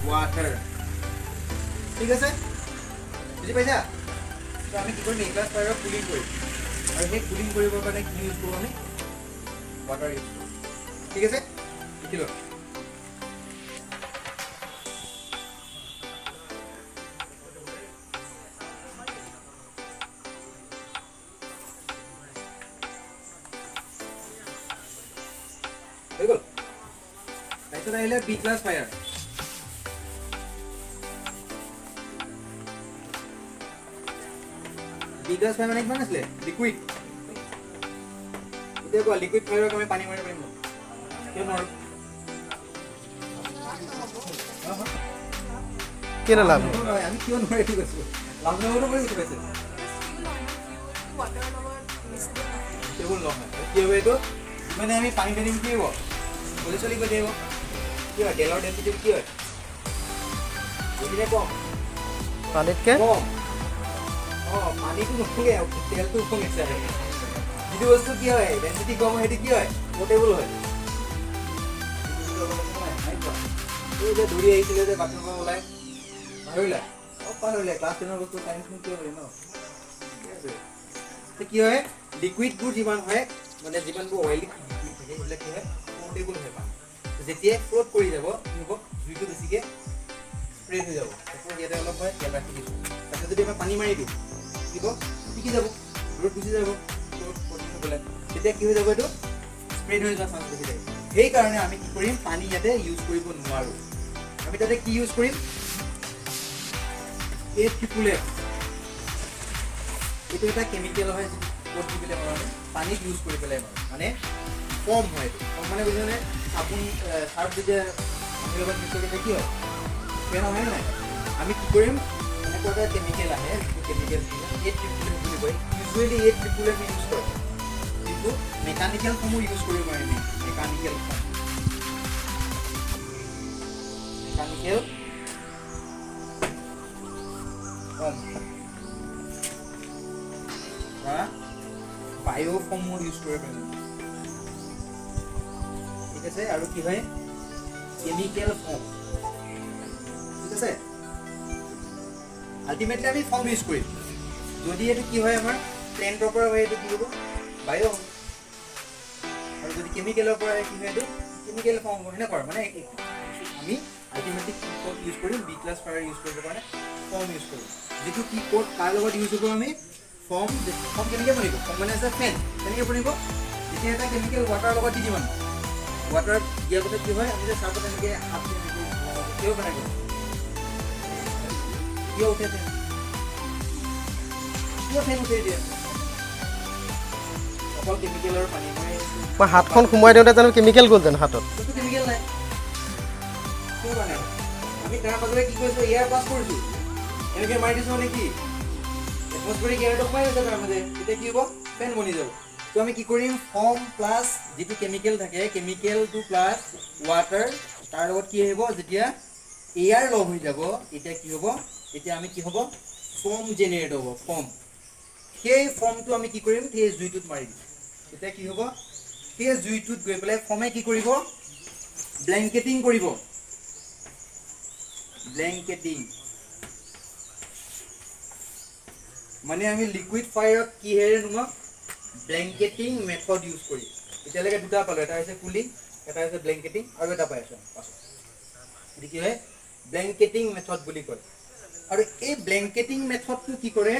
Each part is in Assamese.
water ঠিক আছে বুজি পাইছা তো আমি কি কৰিম এগ্লাছ ফায়াৰ কুলিং কৰিম আৰু সেই কুলিং কৰিবৰ কাৰণে কি ইউজ কৰোঁ আমি water ইউজ কৰোঁ ঠিক আছে লিখি লওক B class fire B class fire মানে কিমান আছে লিকুইড এতিয়া কোৱা লিকুইড ফায়াৰক আমি পানী মাৰিব পাৰিম কিয় নোৱাৰো কেনে লাভ আমি কিয় নোৱাৰো ঠিক আছে লাভ নহ'ব বুলি কৈছে কেৱল নহয় কি হ'ব এইটো মানে আমি পানী দিম কি হ'ব গলি চলি গৈ থাকিব কি হয় তেলৰ ডেন্সিটি কি হয় বুজিলে কম পানীতকে কম পানীটো নুফুগে তেলটো উফুঙিছে যিটো বস্তু কি হয় ডেন্সিটি কম হয় সেইটো কি হয় পোৰ্টেবল হয় এই যে দৌৰি আহিছিলে যে বাথৰুমৰ পৰা ওলাই পাহৰিলা ক্লাছ 10 বস্তু সায়েন্স নো কি হয় ন কি হয় লিকুইডবোৰ যিমান হয় মানে যিমানবোৰ অইলি থাকে সেইবিলাক কি হয় পোৰ্টেবল হয় পানী যেতিয়া ফ্লোট কৰি যাব কি হ'ব জুইটো বেছিকে স্প্ৰেড হৈ যাব তাৰপৰ ইয়াতে অলপ হয় তেল ৰাখি দিছো তাতে যদি আমি পানী মাৰি দিওঁ কি হ'ব কি যাব ৰ'দ গুচি যাব ফ্লোট কৰি গলে তেতিয়া কি হৈ যাব এইটো স্প্ৰেড হৈ যোৱাৰ চান্স বেছি থাকে সেই কাৰণে আমি কি কৰিম পানী ইয়াতে ইউজ কৰিব নোৱাৰো আমি তাতে কি ইউজ কৰিম HFF এইটো এটা কেমিকেল হয় কোট দি পেলাই পানীত ইউজ কৰি পেলাই মানে কম হয় কম মানে বুঝিনে সাবুন সাৰ্ফ দিতে আমি লগত মিক্স কৰি কি হয় কেন হয় না আমি কি কৰিম মানে কোটা কেমিকেল আহে কেমিকেল HFF বুলি কয় ইউজুয়ালি HFF আমি ইউজ কৰো কিন্তু মেকানিক্যাল ফৰ্ম ইউজ কৰিব নোৱাৰি মেকানিক্যাল বায়ো ফৰ্ম ইউজ কৰিব পাৰিম ঠিক আছে আৰু কি হয় কেমিক্যাল ফৰ্ম ঠিক আছে আলটিমেটলি আমি ফৰ্ম ইউজ কৰিম যদি এটো কি হয় আমাৰ প্লেন্টৰ পৰা হয় এটো কি হ'ব বায়ো আৰু যদি কেমিক্যালৰ পৰা হয় কি হয় এটো কেমিক্যাল ফৰ্ম হয় না কৰা মানে আমি আলটিমেটলি কি কোড ইউজ কৰিম বি ক্লাস ফায়াৰ ইউজ কৰিব কাৰণে ফৰ্ম ইউজ কৰিম যেটো কি কোড কাৰ লগত ইউজ হ'ব আমি ফৰ্ম কেনেকৈ বনিব ফৰ্ম মানে আছে ফেন কেনেকৈ বনিব যেতিয়া এটা কেমিক্যাল ওয়াটাৰ লগত দি দিম ওয়াটাৰ দিয়াৰ পিছত কি হয় আমি যে সাপত এনেকৈ হাত কিয় বনাই কিয় উঠে কিয় ফেন উঠে দিয়ে অকল কেমিক্যালৰ পানী মই হাতখন সোমাই দিওঁতে জানো কেমিক্যাল গ'ল জানো হাতত কেমিক্যাল নাই কিয় বনাই আমি তাৰ মাজতে কি কৰিছো এয়াৰ পাছ কৰিছো এনেকৈ মাৰি দিছো মানে কি এটমস্ফিয়াৰিক এয়াৰটো সোমাই গৈছে তাৰ মাজে তেতিয়া কি হ'ব ফেন বনি যাব তো আমি কি কৰিম ফৰ্ম প্লাস যেটো কেমিক্যাল থাকে কেমিক্যাল টু প্লাস ওয়াটাৰ তাৰ লগত কি হ'ব যেতিয়া এয়াৰ লগ হৈ যাব এতিয়া কি হ'ব এতিয়া আমি কি হ'ব ফৰ্ম জেনাৰেট হ'ব ফৰ্ম সেই ফৰ্মটো আমি কি কৰিম সেই জুইটোত মাৰি দিম তেতিয়া কি হ'ব সেই জুইটোত গৈ পেলাই ফৰ্মে কি কৰিব ব্ল্যাঙ্কেটিং কৰিব ব্ল্যাঙ্কেটিং মানে আমি লিকুইড ফায়াৰত কি হেৰে নুমা ব্ল্যাঙ্কেটিং মেথড ইউজ কৰি এতিয়ালৈকে দুটা পালো এটা হৈছে কুলিং এটা হৈছে ব্ল্যাঙ্কেটিং আৰু এটা পাইছো পাছত এটো কি হয় ব্ল্যাঙ্কেটিং মেথড বুলি কয় আৰু এই ব্ল্যাঙ্কেটিং মেথডটো কি কৰে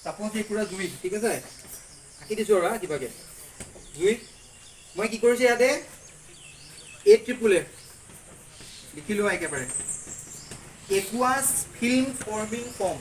সাপোজ এই পুৰা জুই ঠিক আছে আকি দিছো ৰা কিবাকে জুই মই কি কৰিছে ইয়াতে HFF লিখিলো একেবাৰে aqueous film forming form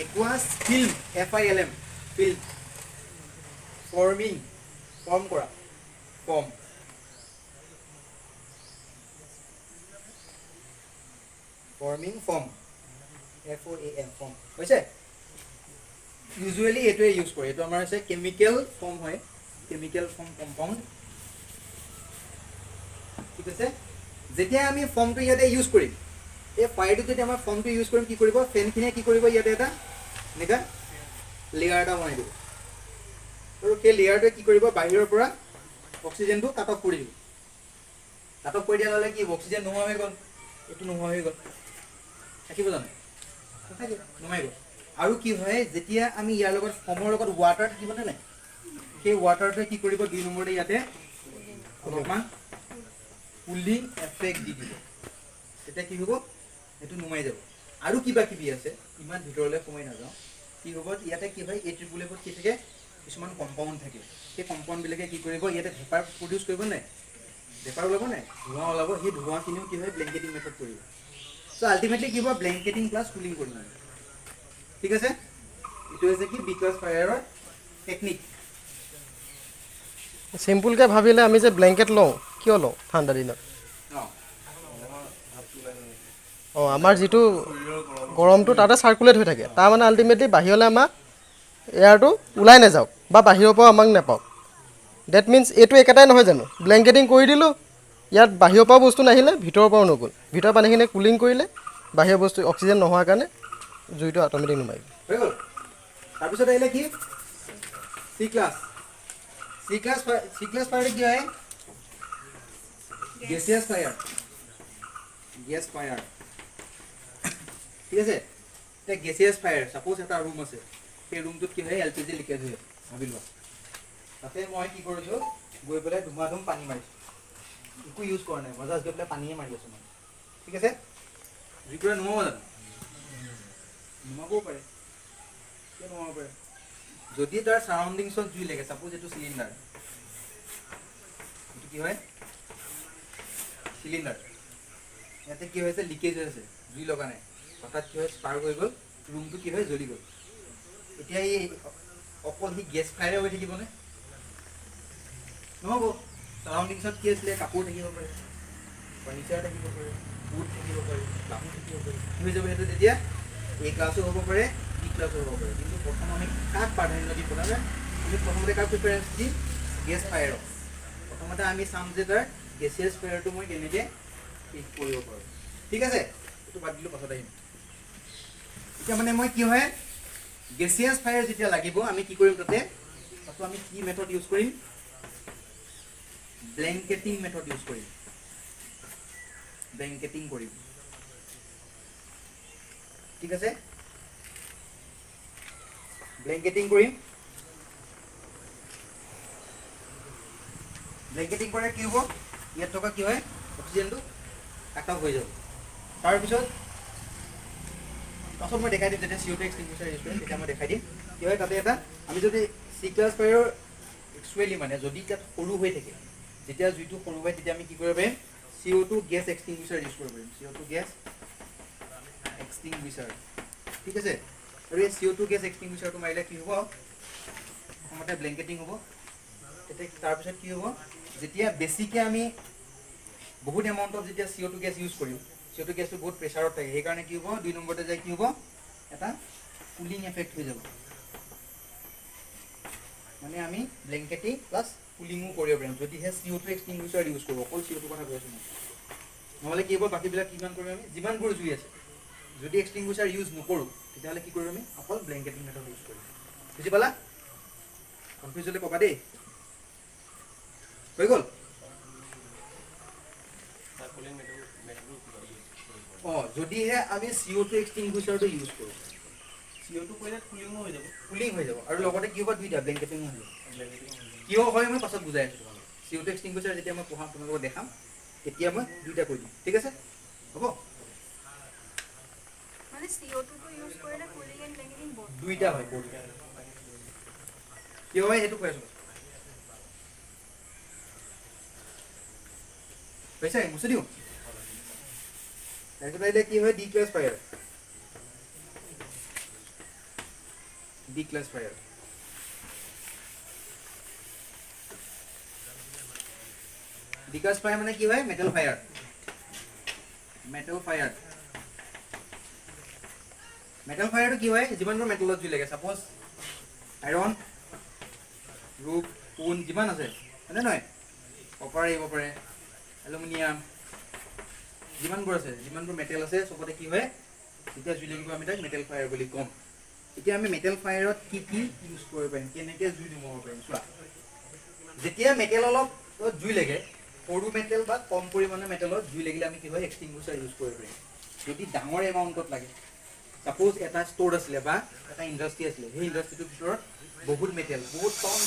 aqueous film FILM film forming form কৰা form forming form FOAM form হৈছে usually এটোৱে ইউজ কৰে এটো আমাৰ আছে কেমিক্যাল ফৰ্ম হয় কেমিক্যাল ফৰ্ম কম্পাউন্ড ঠিক আছে যেতিয়া আমি ফৰ্মটো ইয়াতে ইউজ কৰিম এই ফায়াৰটো যদি আমাৰ ফৰ্মটো ইউজ কৰিম কি কৰিব ফেনখিনে কি কৰিব ইয়াতে এটা নেগা লেয়াৰ এটা বনাই দিব আৰু সেই লেয়াৰটোৱে কি কৰিব বাহিৰৰ পৰা অক্সিজেনটো কাট অফ কৰি দিব কাট অফ কৰি দিয়া লগে কি অক্সিজেন নোহোৱা হৈ গ'ল এইটো নোহোৱা হৈ গ'ল থাকিব জানো নাথাকিব নোমাই গ'ল আৰু কি হয় যেতিয়া আমি ইয়াৰ লগত ফৰ্মৰ লগত ৱাটাৰ থাকিবনে নাই সেই ৱাটাৰটোৱে কি কৰিব 2 নম্বৰতে ইয়াতে অলপমান কুলিং এফেক্ট দি দিব তেতিয়া কি হ'ব এইটো নোমাই যাব আৰু কিবা কিবি আছে ইমান ভিতৰলৈ সোমাই নাযাওঁ কি হ'ব ইয়াতে কি হয় এই ট্ৰিপুলেটত কি থাকে কিছুমান কম্পাউণ্ড থাকে সেই কম্পাউণ্ডবিলাকে কি কৰিব ইয়াতে ভেপাৰ প্ৰডিউচ কৰিব নাই ভেপাৰ ওলাব নাই ধোঁৱা ওলাব সেই ধোঁৱাখিনিও কি হয় ব্লেংকেটিং মেথড কৰিব চ' আল্টিমেটলি কি হ'ব ব্লেংকেটিং প্লাছ কুলিং কৰিব ঠিক আছে এইটো হৈছে কি বিকজ ফায়াৰৰ টেকনিক চিম্পুলকৈ ভাবিলে আমি যে ব্লেংকেট লওঁ কিয় লওঁ ঠাণ্ডা দিনত অঁ আমাৰ যিটো গৰমটো তাতে চাৰ্কুলেট হৈ থাকে তাৰ মানে আল্টিমেটলি বাহিৰলৈ আমাক এয়াৰটো ওলাই নাযাওক বা বাহিৰৰ পৰাও আমাক নাপাওক ডেট মিনছ এইটো একেটাই নহয় জানো ব্লেংকেটিং কৰি দিলোঁ ইয়াত বাহিৰৰ পৰাও বস্তু নাহিলে ভিতৰৰ পৰাও নগ'ল ভিতৰৰ পানীখিনি কুলিং কৰিলে বাহিৰৰ বস্তু অক্সিজেন নোহোৱাৰ কাৰণে জুইটো অট'মেটিক নুমাই হৈ গ'ল তাৰপিছত আহিলে কি চি ক্লাছ ফায়াৰ কি হয় গেছিয়াছ ফায়াৰ গেছ ফায়াৰ ঠিক আছে এতিয়া গেছিয়াছ ফায়াৰ ছাপ'জ এটা ৰুম আছে সেই ৰুমটোত কি হয় LPG লিকেজ হৈ আছে ভাবি লোৱা তাতে মই কি কৰিছোঁ গৈ পেলাই ধুমাধুম পানী মাৰিছোঁ একো ইউজ কৰা নাই মই জাষ্ট গৈ পেলাই পানীয়ে মাৰি আছোঁ মানে ঠিক আছে জুইকুৰা নোমাব জানো নোমাবও পাৰে কিয় নোমাব পাৰে যদি তাৰ চাৰাউণ্ডিংছত জুই লাগে ছাপ'জ এইটো চিলিণ্ডাৰ এইটো কি হয় চিলিণ্ডাৰ ইয়াতে কি হৈছে লিকেজ হৈ আছে জুই লগা নাই হঠাৎ কি হয় স্পাৰ্ক হৈ গ'ল ৰুমটো কি হয় জ্বলি গ'ল এতিয়া এই অকল সি গেছ ফায়াৰে হৈ থাকিবনে নহ'ব চাৰাউণ্ডিংছত কি আছিলে কাপোৰ থাকিব পাৰে ফাৰ্নিচাৰ থাকিব পাৰে বুট থাকিব পাৰে কাপোৰ থাকিব পাৰে কি হৈ যাব সেইটো তেতিয়া A ক্লাছো হ'ব পাৰে B ক্লাছো হ'ব পাৰে কিন্তু প্ৰথম আমি কাক প্ৰাধান্য দি পেলালে আমি প্ৰথমতে কাক প্ৰিফাৰেঞ্চ দিম গেছ ফায়াৰক প্ৰথমতে আমি চাম যে তাৰ গেছিয়াছ ফায়াৰটো মই কেনেকৈ ঠিক কৰিব পাৰোঁ ঠিক আছে এইটো বাদ দিলোঁ পাছত আহিম এতিয়া মানে মই কি হয় গেছিয়াছ ফায়াৰ যেতিয়া লাগিব আমি কি কৰিম তাতে তাতো আমি কি মেথড ইউজ কৰিম ব্লেংকেটিং মেথড ইউজ কৰিম ব্লেংকেটিং কৰিম ঠিক আছে ব্লেংকেটিং কৰিম ব্লেংকেটিং কৰে কি হ'ব ইয়াত থকা কি হয় অক্সিজেনটো কাট অফ হৈ যাব তাৰপিছত পাছত মই দেখাই দিম যেতিয়া CO2 এক্সটিংগুইচাৰ ইউজ কৰিম তেতিয়া মই দেখাই দিম কি হয় তাতে এটা আমি যদি চি ক্লাছ ফায়াৰৰ একচুৱেলি মানে যদি তাত সৰু হৈ থাকে যেতিয়া জুইটো সৰু হয় তেতিয়া আমি কি কৰিব পাৰিম CO2 গেছ এক্সটিংগুইচাৰ ইউজ কৰিব পাৰিম CO2 গেছ এক্সটিংগুইচাৰ ঠিক আছে আৰু এই CO2 গেছ এক্সটিংগুইচাৰটো মাৰিলে কি হ'ব প্ৰথমতে ব্লেংকেটিং হ'ব তেতিয়া তাৰপিছত কি হ'ব যেতিয়া বেছিকৈ আমি বহুত এমাউণ্টত যেতিয়া CO2 গেছ ইউজ কৰিম CO2 গেছটো বহুত প্ৰেছাৰত থাকে সেইকাৰণে কি হ'ব 2 নম্বৰতে যায় কি হ'ব এটা কুলিং এফেক্ট হৈ যাব মানে আমি ব্লেংকেটিং প্লাছ কুলিঙো কৰিব পাৰিম যদিহে CO2 এক্সটিংগুইচাৰ ইউজ কৰোঁ অকল CO2 কথা কৈ আছোঁ মই নহ'লে কি হ'ব বাকীবিলাক কিমান কৰিম আমি যিমানবোৰ জুই আছে যদি এক্সটিংগুইচাৰ ইউজ নকৰোঁ তেতিয়াহ'লে কি কৰিম আমি অকল ব্লেংকেটিং মেথড ইউজ কৰিম বুজি পালা কনফিউজ হ'লে ক'বা দেই হৈ গ'ল অঁ যদিহে আমি CO2 এক্সটিংগুইচাৰটো ইউজ কৰোঁ CO2 কৰিলে কুলিং হৈ যাব আৰু লগতে কি হ'ব দুইটা ব্লেংকেটিং হৈ যাব কিয় হয় মই পাছত বুজাই আছোঁ তোমালোকক CO2 এক্সটিংগুইচাৰ যেতিয়া মই পঢ়াম তোমালোকক দেখাম তেতিয়া মই দুইটা কৈ দিম ঠিক আছে হ'ব মানে CO2 টো ইউজ কৰিলে কুলিং এণ্ড ব্লেংকেটিং বোথ দুইটা হয় কিয় হয় সেইটো কৈ আছোঁ পইচা মুছি দিওঁ তাৰপিছত আহিলে কি হয় D class fire D class fire D class fire মানে কি হয় মেটেল ফায়াৰ মেটেল ফায়াৰটো কি হয় যিমানবোৰ মেটেলত জুই লাগে ছাপ'জ আইৰণ ৰূপ সোণ যিমান আছে হয়নে নহয় কপাৰ আহিব পাৰে এলুমিনিয়াম যিমানবোৰ আছে যিমানবোৰ মেটেল আছে চবতে কি হয় যেতিয়া জুই লাগিব আমি তাক মেটেল ফায়াৰ বুলি ক'ম এতিয়া আমি মেটেল ফায়াৰত কি ইউজ কৰিব পাৰিম, কেনেকৈ জুই নুমাব পাৰিম চোৱা। যেতিয়া মেটেল অলপ জুই লাগে, সৰু মেটেল বা কম পৰিমাণৰ মেটেলত জুই লাগিলে আমি কি হয় এক্সটিংগুইচাৰ ইউজ কৰিব পাৰিম। যদি ডাঙৰ এমাউণ্টত লাগে, ছাপ'জ এটা ষ্ট'ৰ আছিলে বা এটা ইণ্ডাষ্ট্ৰি আছিলে, সেই ইণ্ডাষ্ট্ৰিটোৰ ভিতৰত বহুত মেটেল, বহুত টন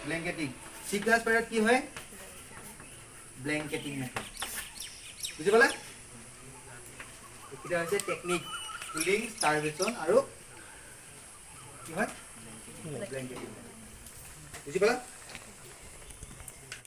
ব্লেংকেটিং। চি ক্লাছ ফায়াৰত কি হয়? ব্লেংকেটিং মেথড। বুজি পালা? এটা হৈছে টেকনিক, কুলিং, স্টাৰভেশ্যন আৰু কি হয় ব্লেংকেটিং। বুজি পালা?